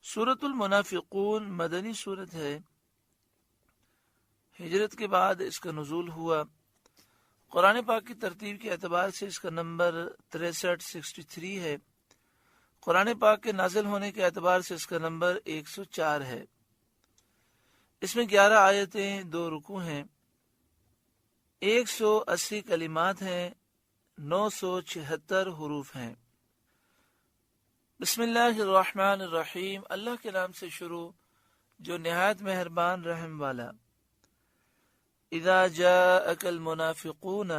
سورۃ المنافقون مدنی سورت ہے، ہجرت کے بعد اس کا نزول ہوا۔ قرآن پاک کی ترتیب کے اعتبار سے اس کا نمبر 63 ہے۔ قرآن پاک کے نازل ہونے کے اعتبار سے اس کا نمبر 104 ہے۔ اس میں 11 آیتیں، 2 رکوع ہیں، 180 کلمات ہیں، 976 حروف ہیں۔ بسم اللہ الرحمن الرحیم، اللہ کے نام سے شروع جو نہایت مہربان رحم والا۔ اذا جاءک المنافقون،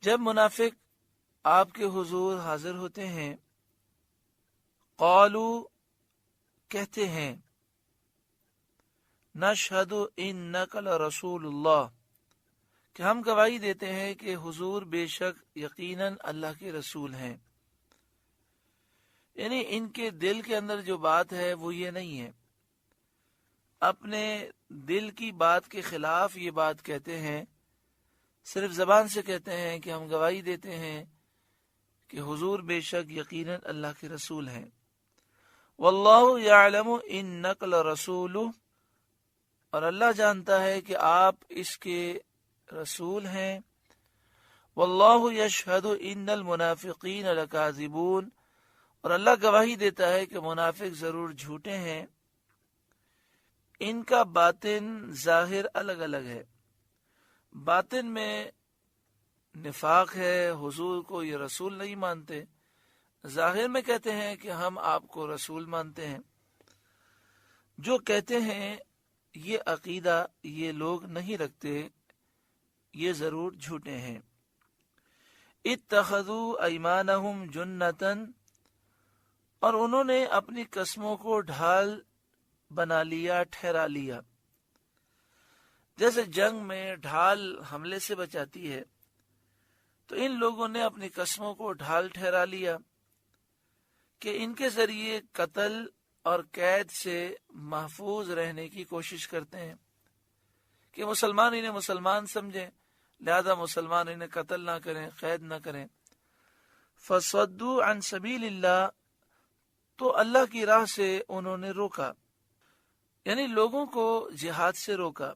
جب منافق آپ کے حضور حاضر ہوتے ہیں، قالوا، کہتے ہیں، نشہد انک لرسول اللہ، کہ ہم گواہی دیتے ہیں کہ حضور بے شک یقیناً اللہ کے رسول ہیں۔ یعنی ان کے دل کے اندر جو بات ہے وہ یہ نہیں ہے، اپنے دل کی بات کے خلاف یہ بات کہتے ہیں، صرف زبان سے کہتے ہیں کہ ہم گواہی دیتے ہیں کہ حضور بے شک یقیناً اللہ کے رسول ہیں۔ واللہ یعلم انک لرسولہ، اور اللہ جانتا ہے کہ آپ اس کے رسول ہیں۔ واللہ یشہد ان المنافقین لکاذبون، اور اللہ گواہی دیتا ہے کہ منافق ضرور جھوٹے ہیں۔ ان کا باطن ظاہر الگ الگ ہے۔ باطن میں نفاق ہے، حضور کو یہ رسول نہیں مانتے، ظاہر میں کہتے ہیں کہ ہم آپ کو رسول مانتے ہیں۔ جو کہتے ہیں یہ عقیدہ یہ لوگ نہیں رکھتے، یہ ضرور جھوٹے ہیں۔ اتخذوا ایمانہم جنتاً، اور انہوں نے اپنی قسموں کو ڈھال بنا لیا، ٹھہرا لیا۔ جیسے جنگ میں ڈھال حملے سے بچاتی ہے، تو ان لوگوں نے اپنی قسموں کو ڈھال ٹھہرا لیا کہ ان کے ذریعے قتل اور قید سے محفوظ رہنے کی کوشش کرتے ہیں کہ مسلمان انہیں مسلمان سمجھیں، لہذا مسلمان انہیں قتل نہ کریں، قید نہ کریں۔ فصدوا عن سبیل اللہ، تو اللہ کی راہ سے انہوں نے روکا، یعنی لوگوں کو جہاد سے روکا۔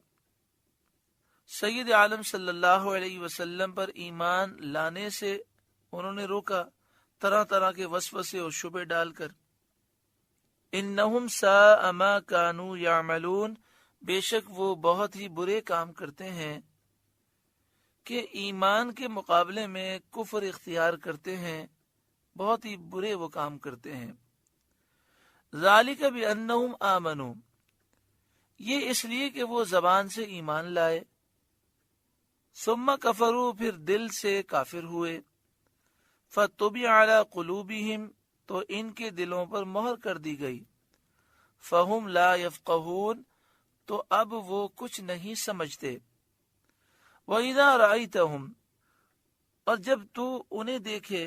سید عالم صلی اللہ علیہ وسلم پر ایمان لانے سے انہوں نے روکا، طرح طرح کے وسوسے اور شبہ ڈال کر۔ انہم ساء ما کانوا یعملون، بے شک وہ بہت ہی برے کام کرتے ہیں کہ ایمان کے مقابلے میں کفر اختیار کرتے ہیں، بہت ہی برے وہ کام کرتے ہیں۔ ذالک بانہم آمنوا، یہ اس لیے کہ وہ زبان سے ایمان لائے، ثم کفروا، پھر دل سے کافر ہوئے، فطبع علی قلوبہم، تو ان کے دلوں پر مہر کر دی گئی، فہم لا یفقہون، تو اب وہ کچھ نہیں سمجھتے۔ وَإِذَا رَأَيْتَهُمْ، اور جب تو انہیں دیکھے،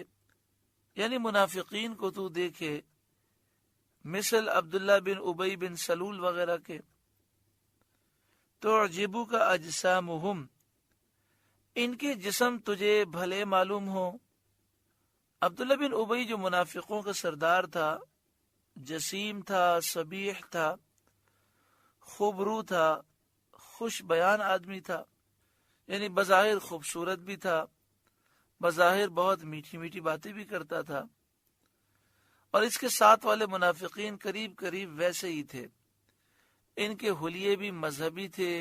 یعنی منافقین کو تو دیکھے، مثل عبداللہ بن ابی بن سلول وغیرہ کے، تُعْجِبُكَ أَجْسَامُهُمْ، ان کے جسم تجھے بھلے معلوم ہو۔ عبداللہ بن ابی جو منافقوں کا سردار تھا، جسیم تھا، صبیح تھا، خوبرو تھا، خوش بیان آدمی تھا، یعنی بظاہر خوبصورت بھی تھا، بظاہر بہت میٹھی میٹھی باتیں بھی کرتا تھا، اور اس کے ساتھ والے منافقین قریب قریب ویسے ہی تھے۔ ان کے حلیے بھی مذہبی تھے،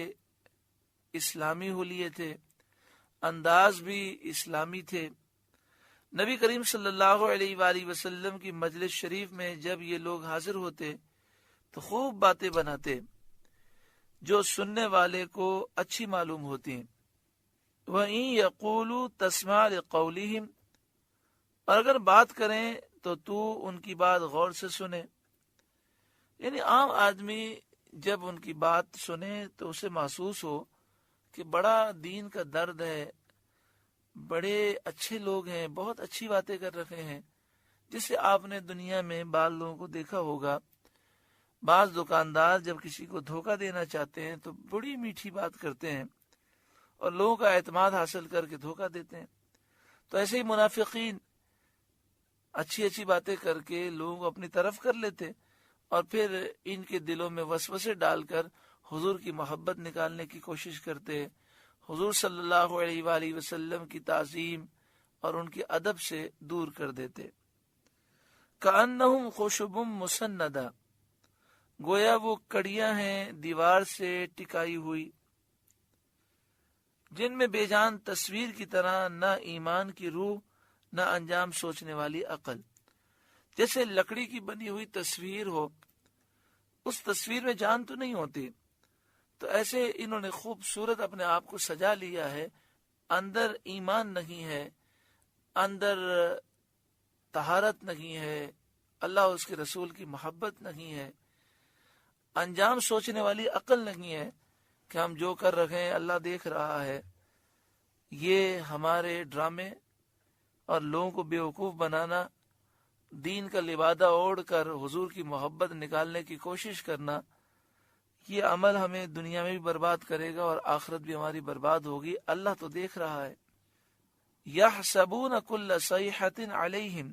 اسلامی حلیے تھے، انداز بھی اسلامی تھے۔ نبی کریم صلی اللہ علیہ وآلہ وسلم کی مجلس شریف میں جب یہ لوگ حاضر ہوتے تو خوب باتیں بناتے جو سننے والے کو اچھی معلوم ہوتی ہیں۔ وَإِن يَقُولُوا تَسْمَعْ لِقَوْلِهِمْ، اور اگر بات کریں تو ان کی بات غور سے سنے، یعنی عام آدمی جب ان کی بات سنے تو اسے محسوس ہو کہ بڑا دین کا درد ہے، بڑے اچھے لوگ ہیں، بہت اچھی باتیں کر رہے ہیں، جسے آپ نے دنیا میں بعض لوگوں کو دیکھا ہوگا۔ بعض دکاندار جب کسی کو دھوکہ دینا چاہتے ہیں تو بڑی میٹھی بات کرتے ہیں، اور لوگوں کا اعتماد حاصل کر کے دھوکہ دیتے ہیں۔ تو ایسے ہی منافقین اچھی اچھی باتیں کر کے لوگوں کو اپنی طرف کر لیتے اور پھر ان کے دلوں میں وسوسے ڈال کر حضور کی محبت نکالنے کی کوشش کرتے، حضور صلی اللہ علیہ وآلہ وسلم کی تعظیم اور ان کے ادب سے دور کر دیتے۔ کأنہم خشب مسندہ، گویا وہ کڑیاں ہیں دیوار سے ٹکائی ہوئی، جن میں بے جان تصویر کی طرح نہ ایمان کی روح نہ انجام سوچنے والی عقل۔ جیسے لکڑی کی بنی ہوئی تصویر ہو، اس تصویر میں جان تو نہیں ہوتی، تو ایسے انہوں نے خوبصورت اپنے آپ کو سجا لیا ہے، اندر ایمان نہیں ہے، اندر طہارت نہیں ہے، اللہ اس کے رسول کی محبت نہیں ہے، انجام سوچنے والی عقل نہیں ہے کہ ہم جو کر رہے ہیں اللہ دیکھ رہا ہے۔ یہ ہمارے ڈرامے اور لوگوں کو بیوقوف بنانا، دین کا لبادہ اوڑھ کر حضور کی محبت نکالنے کی کوشش کرنا، یہ عمل ہمیں دنیا میں بھی برباد کرے گا اور آخرت بھی ہماری برباد ہوگی۔ اللہ تو دیکھ رہا ہے۔ یحسبون کل صیحۃ علیہم،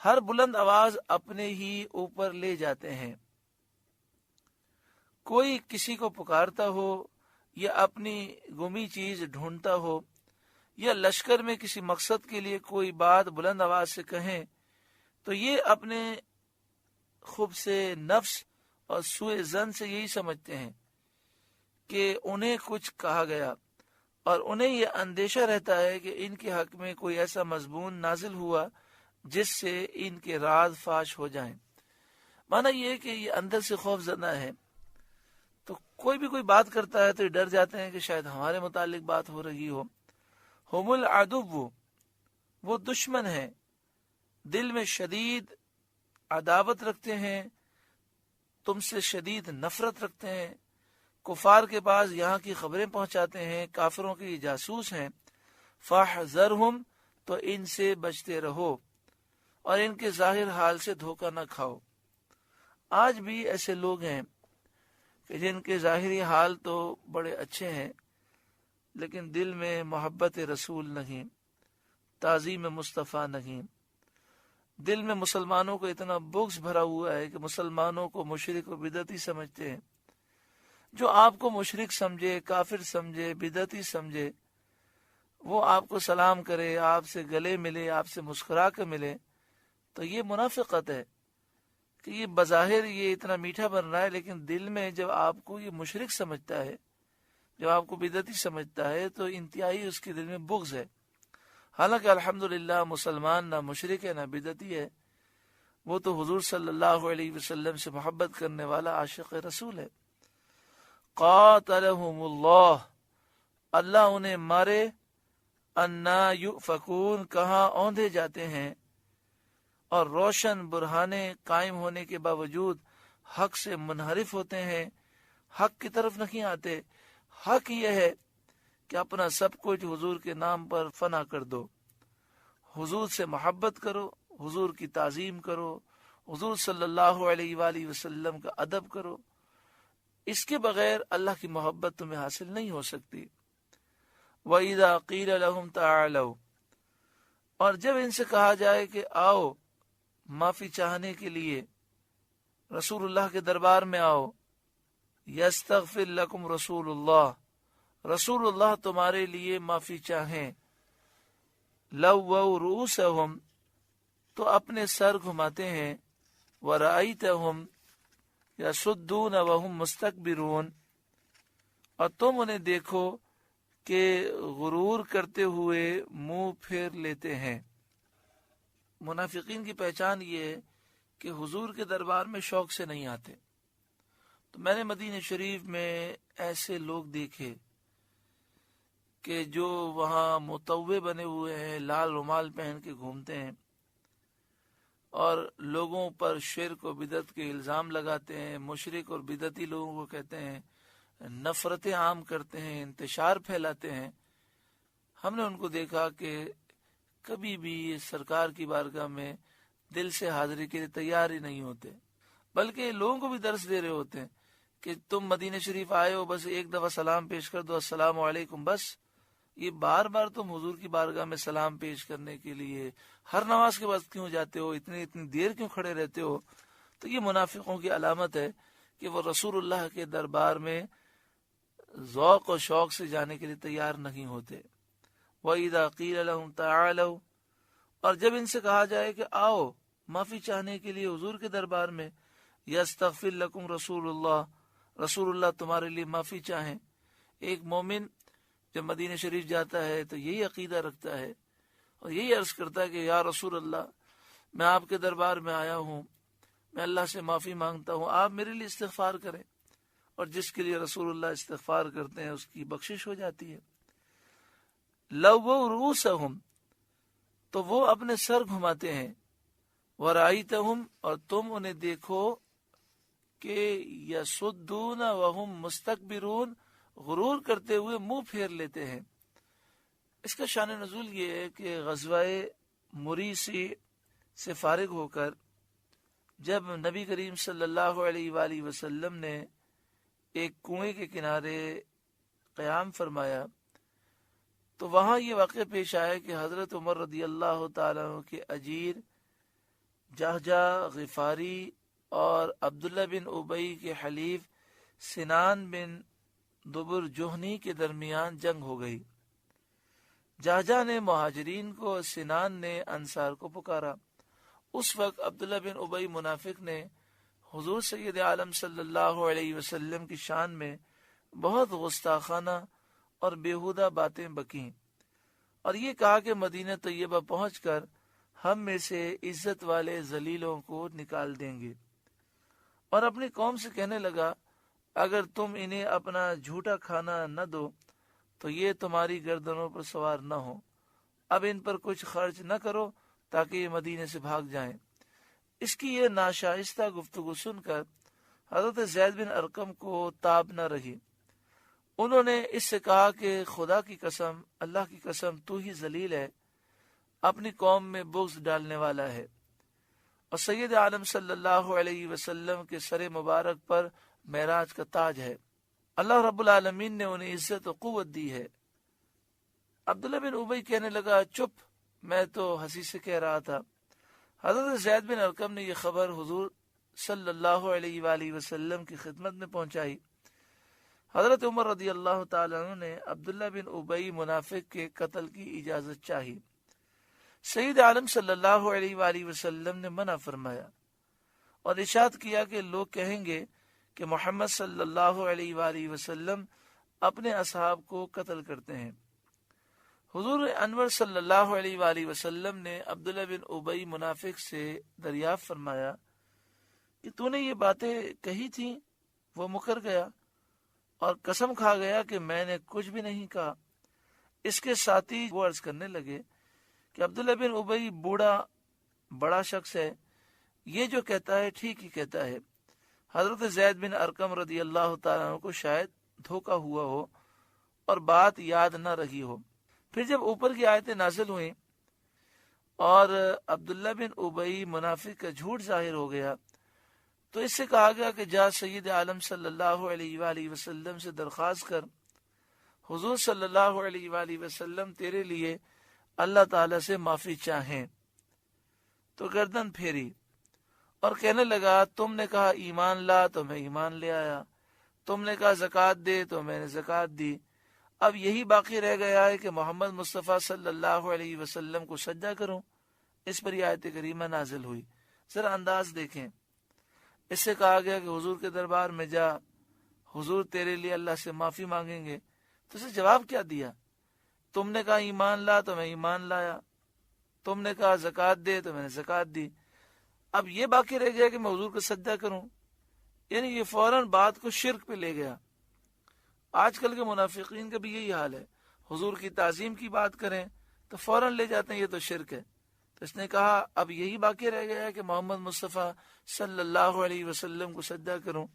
ہر بلند آواز اپنے ہی اوپر لے جاتے ہیں۔ کوئی کسی کو پکارتا ہو یا اپنی گمی چیز ڈھونڈتا ہو یا لشکر میں کسی مقصد کے لیے کوئی بات بلند آواز سے کہیں تو یہ اپنے خوب سے نفس اور سوء ظن سے یہی سمجھتے ہیں کہ انہیں کچھ کہا گیا، اور انہیں یہ اندیشہ رہتا ہے کہ ان کے حق میں کوئی ایسا مضمون نازل ہوا جس سے ان کے راز فاش ہو جائیں۔ مانا یہ کہ یہ اندر سے خوف زدہ ہے، تو کوئی بھی کوئی بات کرتا ہے تو یہ ڈر جاتے ہیں کہ شاید ہمارے متعلق بات ہو رہی ہو۔ ہم العدو، وہ دشمن ہیں، دل میں شدید عداوت رکھتے ہیں، تم سے شدید نفرت رکھتے ہیں، کفار کے پاس یہاں کی خبریں پہنچاتے ہیں، کافروں کے جاسوس ہیں۔ فاحذرہم، تو ان سے بچتے رہو اور ان کے ظاہر حال سے دھوکہ نہ کھاؤ۔ آج بھی ایسے لوگ ہیں کہ جن کے ظاہری حال تو بڑے اچھے ہیں لیکن دل میں محبت رسول نہیں، تعظیم مصطفیٰ نہیں، دل میں مسلمانوں کو اتنا بغض بھرا ہوا ہے کہ مسلمانوں کو مشرک و بدعتی سمجھتے ہیں۔ جو آپ کو مشرک سمجھے، کافر سمجھے، بدعتی سمجھے، وہ آپ کو سلام کرے، آپ سے گلے ملے، آپ سے مسکرا کر ملے، تو یہ منافقت ہے کہ یہ بظاہر یہ اتنا میٹھا بن رہا ہے لیکن دل میں جب آپ کو یہ مشرک سمجھتا ہے، جب آپ کو بدعتی سمجھتا ہے تو انتہائی اس کے دل میں بغض ہے۔ حالانکہ الحمدللہ مسلمان نہ مشرک ہے نہ بدعتی ہے، وہ تو حضور صلی اللہ علیہ وسلم سے محبت کرنے والا عاشق رسول ہے۔ قاتلہم اللہ، اللہ انہیں مارے، انا یؤفکون، کہاں اوندھے جاتے ہیں، اور روشن برہانے قائم ہونے کے باوجود حق سے منحرف ہوتے ہیں، حق کی طرف نہیں آتے۔ حق یہ ہے کہ اپنا سب کچھ حضور کے نام پر فنا کر دو، حضور سے محبت کرو، حضور کی تعظیم کرو، حضور صلی اللہ علیہ وآلہ وسلم کا ادب کرو۔ اس کے بغیر اللہ کی محبت تمہیں حاصل نہیں ہو سکتی۔ وَإِذَا قِيلَ لَهُمْ تَعَالَوْا، اور جب ان سے کہا جائے کہ آؤ معافی چاہنے کے لیے رسول اللہ کے دربار میں آؤ، یستغفر لکم رسول اللہ، رسول اللہ تمہارے لیے معافی چاہیں، لووا رؤوسہم، تو اپنے سر گھماتے ہیں، ورأیتہم یصدون وہم مستکبرون، اور تم انہیں دیکھو کہ غرور کرتے ہوئے منہ پھیر لیتے ہیں۔ منافقین کی پہچان یہ ہے کہ حضور کے دربار میں شوق سے نہیں آتے۔ تو میں نے مدینہ شریف میں ایسے لوگ دیکھے کہ جو وہاں متوع بنے ہوئے ہیں، لال رومال پہن کے گھومتے ہیں اور لوگوں پر شرک و بدعت کے الزام لگاتے ہیں، مشرک اور بدعتی لوگوں کو کہتے ہیں، نفرتیں عام کرتے ہیں، انتشار پھیلاتے ہیں۔ ہم نے ان کو دیکھا کہ کبھی بھی سرکار کی بارگاہ میں دل سے حاضری کے لیے تیار ہی نہیں ہوتے، بلکہ لوگوں کو بھی درس دے رہے ہوتے ہیں کہ تم مدینہ شریف آئے ہو، بس ایک دفعہ سلام پیش کر دو، السلام علیکم، بس یہ بار بار تم حضور کی بارگاہ میں سلام پیش کرنے کے لیے ہر نماز کے وقت کیوں جاتے ہو، اتنی دیر کیوں کھڑے رہتے ہو؟ تو یہ منافقوں کی علامت ہے کہ وہ رسول اللہ کے دربار میں ذوق و شوق سے جانے کے لیے تیار نہیں ہوتے۔ وَإِذَا قِيلَ لَهُمْ تَعَالَوْا، اور جب ان سے کہا جائے کہ آؤ معافی چاہنے کے لیے حضور کے دربار میں، یستغفر لکم رسول اللہ تمہارے لیے معافی چاہیں۔ ایک مومن جب مدینہ شریف جاتا ہے تو یہی عقیدہ رکھتا ہے اور یہی عرض کرتا ہے کہ یا رسول اللہ، میں آپ کے دربار میں آیا ہوں، میں اللہ سے معافی مانگتا ہوں، آپ میرے لیے استغفار کریں، اور جس کے لیے رسول اللہ استغفار کرتے ہیں اس کی بخشش ہو جاتی ہے۔ لَوَّوْا رُؤُوسَهُمْ، تو وہ اپنے سر گھماتے ہیں، وَرَأَيْتَهُمْ، اور تم انہیں دیکھو کہ يَصُدُّونَ وَهُمْ مُسْتَكْبِرُونَ، غرور کرتے ہوئے منہ پھیر لیتے ہیں۔ اس کا شان نزول یہ ہے کہ غزوہ مریسی سے فارغ ہو کر جب نبی کریم صلی اللہ علیہ وآلہ وسلم نے ایک کنویں کے کنارے قیام فرمایا تو وہاں یہ واقعہ پیش آیا کہ حضرت عمر رضی اللہ تعالیٰ عنہ کے اجیر جہجہ غفاری اور عبداللہ بن ابی کے حلیف سنان بن دبر جوہنی کے درمیان جنگ ہو گئی۔ جہجہ نے مہاجرین کو، سنان نے انصار کو پکارا۔ اس وقت عبداللہ بن ابی منافق نے حضور سید عالم صلی اللہ علیہ وسلم کی شان میں بہت گستاخانہ اور بیہودہ باتیں بکیں اور یہ کہا کہ مدینہ طیبہ پہنچ کر ہم میں سے عزت والے ذلیلوں کو نکال دیں گے، اور اپنی قوم سے کہنے لگا اگر تم انہیں اپنا جھوٹا کھانا نہ دو تو یہ تمہاری گردنوں پر سوار نہ ہو، اب ان پر کچھ خرچ نہ کرو تاکہ یہ مدینے سے بھاگ جائیں۔ اس کی یہ ناشائستہ گفتگو سن کر حضرت زید بن ارقم کو تاب نہ رہی۔ انہوں نے اس سے کہا کہ خدا کی قسم، اللہ کی قسم، تو ہی ذلیل ہے، اپنی قوم میں بغض ڈالنے والا ہے، اور سید عالم صلی اللہ علیہ وسلم کے سر مبارک پر معراج کا تاج ہے، اللہ رب العالمین نے انہیں عزت و قوت دی ہے۔ عبداللہ بن ابی کہنے لگا چپ، میں تو ہنسی سے کہہ رہا تھا۔ حضرت زید بن ارقم نے یہ خبر حضور صلی اللہ علیہ وآلہ وسلم کی خدمت میں پہنچائی۔ حضرت عمر رضی اللہ تعالیٰ عنہ نے عبداللہ بن ابی منافق کے قتل کی اجازت چاہی۔ سید عالم صلی اللہ علیہ وآلہ وسلم نے منع فرمایا اور ارشاد کیا کہ لوگ کہیں گے کہ محمد صلی اللہ علیہ وآلہ وسلم اپنے اصحاب کو قتل کرتے ہیں۔ حضور انور صلی اللہ علیہ وآلہ وسلم نے عبداللہ بن ابی منافق سے دریافت فرمایا کہ تو نے یہ باتیں کہی تھیں؟ وہ مکر گیا اور قسم کھا گیا کہ میں نے کچھ بھی نہیں کہا۔ اس کے ساتھی وہ عرض کرنے لگے کہ عبداللہ بن ابی بڑا شخص ہے، یہ جو کہتا ہے ٹھیک ہی کہتا ہے۔ حضرت زید بن ارقم رضی اللہ تعالیٰ عنہ کو شاید دھوکہ ہوا ہو اور بات یاد نہ رہی ہو۔ پھر جب اوپر کی آیتیں نازل ہوئیں اور عبداللہ بن ابی منافق کا جھوٹ ظاہر ہو گیا تو اس سے کہا گیا کہ جا سید عالم صلی اللہ علیہ وآلہ وسلم سے درخواست کر، حضور صلی اللہ علیہ وآلہ وسلم تیرے لیے اللہ تعالیٰ سے معافی چاہیں۔ تو گردن پھیری اور کہنے لگا تم نے کہا ایمان لا تو میں ایمان لے آیا، تم نے کہا زکوٰۃ دے تو میں نے زکوٰۃ دی، اب یہی باقی رہ گیا ہے کہ محمد مصطفیٰ صلی اللہ علیہ وسلم کو سجدہ کروں۔ اس پر یہ آیت کریمہ نازل ہوئی۔ ذرا انداز دیکھیں، اس سے کہا گیا کہ حضور کے دربار میں جا، حضور تیرے لیے اللہ سے معافی مانگیں گے، تو اسے جواب کیا دیا؟ تم نے کہا ایمان لا تو میں ایمان لایا، تم نے کہا زکوٰۃ دے تو میں نے زکوٰۃ دی، اب یہ باقی رہ گیا کہ میں حضور کو سجدہ کروں۔ یعنی یہ فوراً بات کو شرک پہ لے گیا۔ آج کل کے منافقین کا بھی یہی حال ہے، حضور کی تعظیم کی بات کریں تو فوراً لے جاتے ہیں یہ تو شرک ہے۔ تو اس نے کہا اب یہی باقی رہ گیا ہے کہ محمد مصطفیٰ صلی اللہ علیہ وسلم کو سجدہ کروں۔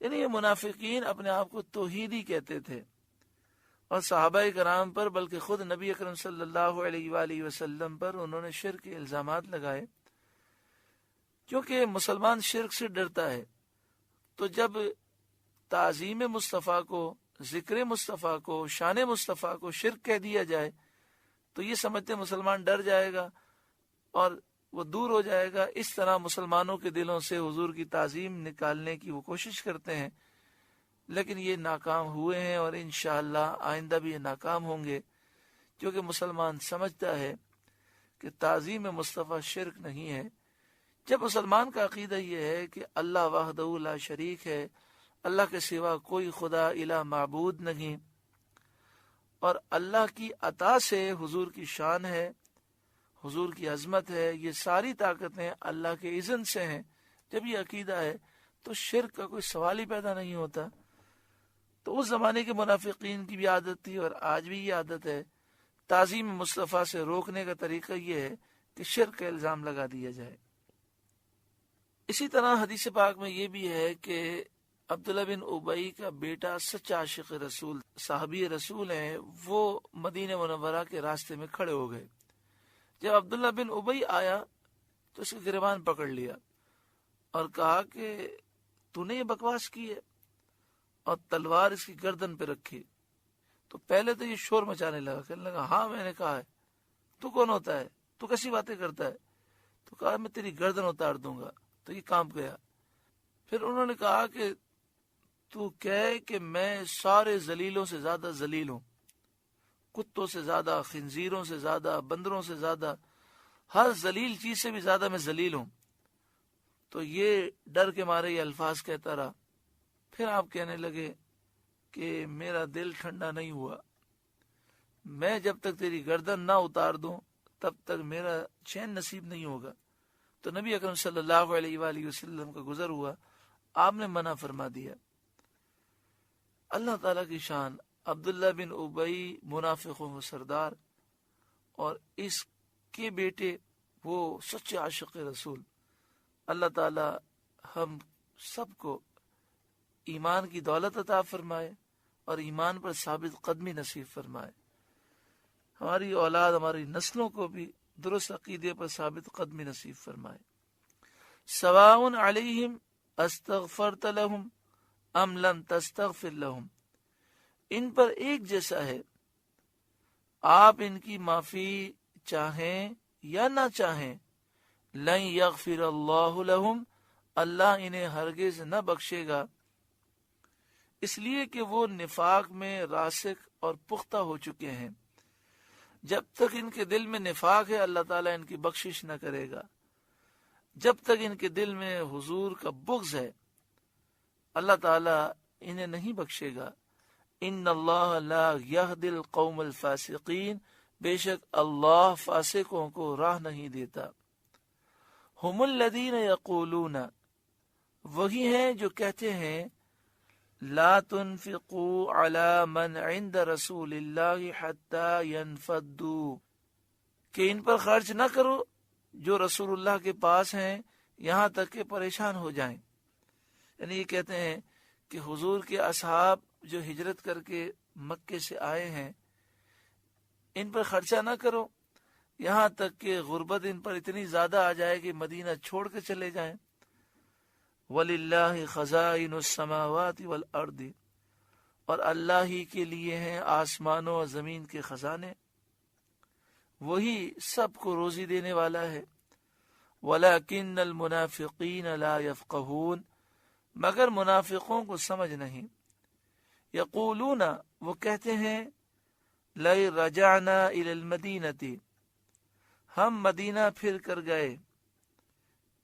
یعنی یہ منافقین اپنے آپ کو توحیدی کہتے تھے اور صحابہ کرام پر بلکہ خود نبی اکرم صلی اللہ علیہ وآلہ وسلم پر انہوں نے شرک کے الزامات لگائے۔ کیونکہ مسلمان شرک سے ڈرتا ہے، تو جب تعظیم مصطفیٰ کو، ذکر مصطفیٰ کو، شان مصطفیٰ کو شرک کہہ دیا جائے تو یہ سمجھتے مسلمان ڈر جائے گا اور وہ دور ہو جائے گا۔ اس طرح مسلمانوں کے دلوں سے حضور کی تعظیم نکالنے کی وہ کوشش کرتے ہیں، لیکن یہ ناکام ہوئے ہیں اور انشاءاللہ آئندہ بھی یہ ناکام ہوں گے، کیونکہ مسلمان سمجھتا ہے کہ تعظیم مصطفیٰ شرک نہیں ہے۔ جب مسلمان کا عقیدہ یہ ہے کہ اللہ وحدہ لا شریک ہے، اللہ کے سوا کوئی خدا الہ معبود نہیں، اور اللہ کی عطا سے حضور کی شان ہے، حضور کی عظمت ہے، یہ ساری طاقتیں اللہ کے اذن سے ہیں، جب یہ عقیدہ ہے تو شرک کا کوئی سوال ہی پیدا نہیں ہوتا۔ تو اس زمانے کے منافقین کی بھی عادت تھی اور آج بھی یہ عادت ہے، تعظیم مصطفیٰ سے روکنے کا طریقہ یہ ہے کہ شرک کا الزام لگا دیا جائے۔ اسی طرح حدیث پاک میں یہ بھی ہے کہ عبداللہ بن ابی کا بیٹا سچا عاشق رسول، صحابی رسول ہیں، وہ مدینہ منورہ کے راستے میں کھڑے ہو گئے۔ جب عبداللہ بن ابی آیا تو اس کے گریبان پکڑ لیا اور کہا کہ تو نے یہ بکواس کی ہے، اور تلوار اس کی گردن پہ رکھی۔ تو پہلے تو یہ شور مچانے لگا، کہنے لگا ہاں میں نے کہا ہے، تو کون ہوتا ہے، تو کیسی باتیں کرتا ہے؟ تو کہا میں تیری گردن اتار دوں گا۔ تو یہ کانپ گیا۔ پھر انہوں نے کہا کہ تو کہے کہ میں سارے ذلیلوں سے زیادہ ذلیل ہوں، کتوں سے زیادہ، خنزیروں سے زیادہ، بندروں سے زیادہ، ہر ذلیل چیز سے بھی زیادہ میں ذلیل ہوں۔ تو یہ ڈر کے مارے یہ الفاظ کہتا رہا۔ پھر آپ کہنے لگے کہ میرا دل ٹھنڈا نہیں ہوا، میں جب تک تیری گردن نہ اتار دوں تب تک میرا چین نصیب نہیں ہوگا۔ تو نبی اکرم صلی اللہ علیہ وآلہ وسلم کا گزر ہوا، آپ نے منع فرما دیا۔ اللہ تعالیٰ کی شان، عبداللہ بن ابی منافقوں کا سردار اور اس کے بیٹے وہ سچے عاشق رسول۔ اللہ تعالیٰ ہم سب کو ایمان کی دولت عطا فرمائے اور ایمان پر ثابت قدمی نصیب فرمائے، ہماری اولاد، ہماری نسلوں کو بھی درست عقیدے پر ثابت قدمی نصیب فرمائے۔ سواء علیہم استغفرت لہم ام لم تستغفر لہم، ان پر ایک جیسا ہے، آپ ان کی معافی چاہیں یا نہ چاہیں، لن یغفر اللہ لہم، اللہ انہیں ہرگز نہ بخشے گا، اس لیے کہ وہ نفاق میں راسخ اور پختہ ہو چکے ہیں۔ جب تک ان کے دل میں نفاق ہے اللہ تعالیٰ ان کی بخشش نہ کرے گا، جب تک ان کے دل میں حضور کا بغض ہے اللہ تعالیٰ انہیں نہیں بخشے گا۔ ان اللہ لا یہدی القوم الفاسقین، بے شک اللہ فاسقوں کو راہ نہیں دیتا۔ ہم الذین یقولون، وہی ہیں جو کہتے ہیں، لا تنفقوا علی من عند رسول اللہ حتی ینفدوا، کہ ان پر خرچ نہ کرو جو رسول اللہ کے پاس ہیں یہاں تک کہ پریشان ہو جائیں۔ یعنی یہ کہتے ہیں کہ حضور کے اصحاب جو ہجرت کر کے مکے سے آئے ہیں ان پر خرچہ نہ کرو یہاں تک کہ غربت ان پر اتنی زیادہ آ جائے کہ مدینہ چھوڑ کے چلے جائیں۔ وَلِلَّهِ خَزَائِنُ السَّمَاوَاتِ وَالْأَرْضِ، اور اللہ ہی کے لیے ہیں آسمانوں اور زمین کے خزانے، وہی سب کو روزی دینے والا ہے۔ وَلَكِنَّ الْمُنَافِقِينَ لَا يَفْقَهُونَ، مگر منافقوں کو سمجھ نہیں۔ یقولون، وہ کہتے ہیں، لَئِن رَجَعْنَا إِلَى الْمَدِينَةِ، ہم مدینہ پھر کر گئے،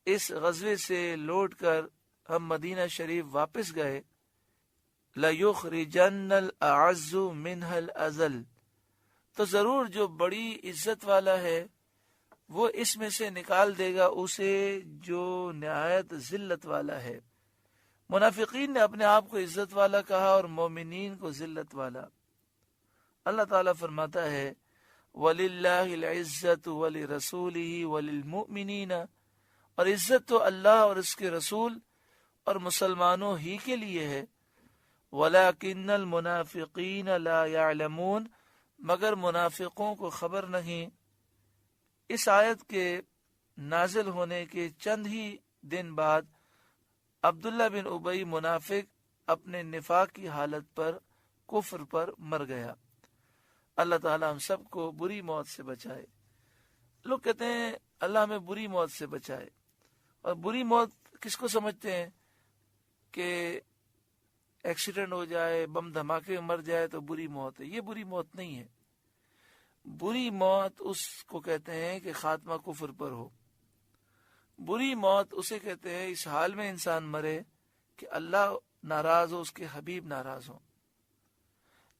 اس غزوے سے لوٹ کر ہم مدینہ شریف واپس گئے، لَيُخْرِجَنَّ الْأَعَزُّ مِنْهَا الْأَذَلَّ، تو ضرور جو بڑی عزت والا ہے وہ اس میں سے نکال دے گا اسے جو نہایت ذلت والا ہے۔ منافقین نے اپنے آپ کو عزت والا کہا اور مومنین کو ذلت والا۔ اللہ تعالیٰ فرماتا ہے، وَلِلَّهِ الْعِزَّةُ وَلِرَسُولِهِ وَلِلْمُؤْمِنِينَ، اور عزت تو اللہ اور اس کے رسول اور مسلمانوں ہی کے لیے ہے۔ وَلَكِنَّ الْمُنَافِقِينَ لَا يَعْلَمُونَ، مگر منافقوں کو خبر نہیں۔ اس آیت کے نازل ہونے کے چند ہی دن بعد عبداللہ بن ابی منافق اپنے نفاق کی حالت پر کفر پر مر گیا۔ اللہ تعالیٰ ہم سب کو بری موت سے بچائے۔ لوگ کہتے ہیں اللہ ہمیں بری موت سے بچائے، اور بری موت کس کو سمجھتے ہیں کہ ایکسیڈنٹ ہو جائے، بم دھماکے میں مر جائے تو بری موت ہے۔ یہ بری موت نہیں ہے۔ بری موت اس کو کہتے ہیں کہ خاتمہ کفر پر ہو۔ بری موت اسے کہتے ہیں اس حال میں انسان مرے کہ اللہ ناراض ہو، اس کے حبیب ناراض ہو۔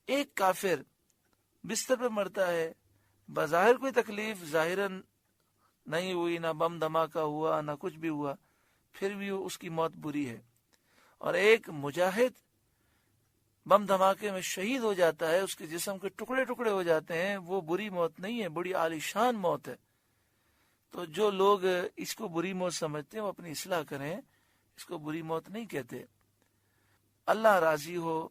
ایک کافر بستر پہ مرتا ہے، بظاہر کوئی تکلیف ظاہراً نہیں ہوئی، نہ بم دھماکہ ہوا نہ کچھ بھی ہوا، پھر بھی اس کی موت بری ہے۔ اور ایک مجاہد بم دھماکے میں شہید ہو جاتا ہے، اس کے جسم کے ٹکڑے ٹکڑے ہو جاتے ہیں، وہ بری موت نہیں ہے، بڑی عالی شان موت ہے۔ تو جو لوگ اس کو بری موت سمجھتے ہیں وہ اپنی اصلاح کریں، اس کو بری موت نہیں کہتے۔ اللہ راضی ہو۔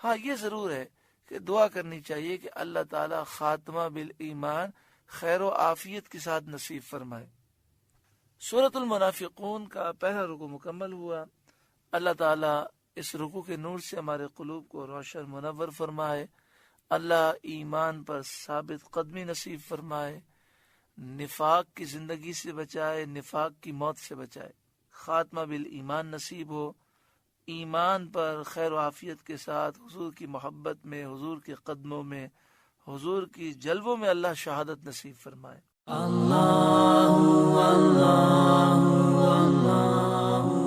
ہاں یہ ضرور ہے کہ دعا کرنی چاہیے کہ اللہ تعالی خاتمہ بالایمان خیر و عافیت کے ساتھ نصیب فرمائے۔ سورۃ المنافقون کا پہلا رکوع مکمل ہوا۔ اللہ تعالی اس رکوع کے نور سے ہمارے قلوب کو روشن منور فرمائے۔ اللہ ایمان پر ثابت قدمی نصیب فرمائے، نفاق کی زندگی سے بچائے، نفاق کی موت سے بچائے، خاتمہ بالایمان نصیب ہو، ایمان پر خیر و عافیت کے ساتھ حضور کی محبت میں، حضور کے قدموں میں، حضور کی جلووں میں اللہ شہادت نصیب فرمائے۔ اللہ اللہ اللہ